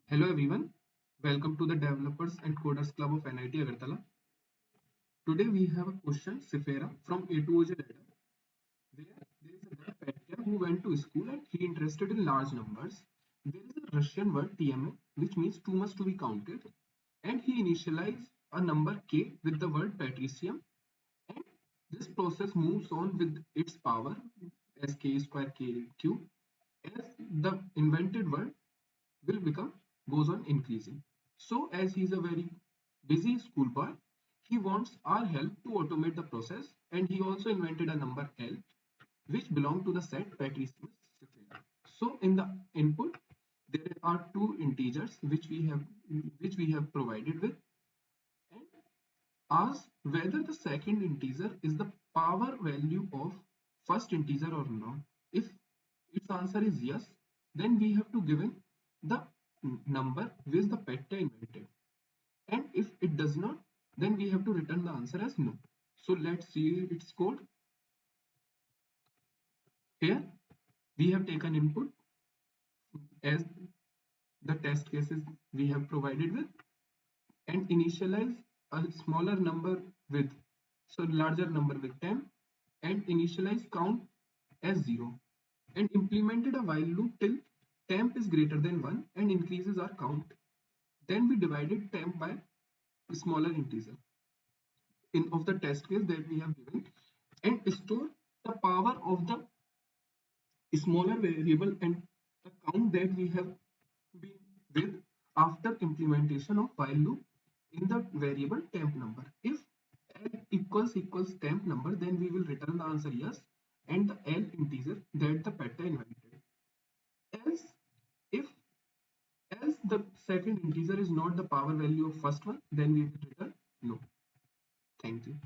Hello everyone, welcome to the Developers and Coders Club of NIT Agartala. Today we have a question Cifera from A to OJ ladder where there is a guy Petya who went to school and he interested in large numbers. There is a Russian word TMA which means too much to be counted and he initialized a number k with the word patricium and this process moves on with its power as k square k cube as the invented word will become goes on increasing. So as he is a very busy schoolboy, he wants our help to automate the process and he also invented a number L which belong to the set patricium Cifera. So in the input there are two integers which we have provided with and ask whether the second integer is the power value of first integer or not. If its answer is yes, then we have to given the number which the Petya invented. And if it does not, then we have to return the answer as no. So let's see its code. Here we have taken input as the test cases we have provided with and initialize a smaller number with larger number with temp and initialize count as 0 and implemented a while loop till temp is greater than 1 and increases our count. Then we divided temp by a smaller integer in of the test case that we have given and store the power of the smaller variable and the count that we have been with after implementation of while loop in the variable temp number. If L equals temp number, then we will return the answer yes and the L integer that the Petya invented. Else, if else the second integer is not the power value of first one, then we will return no. Thank you.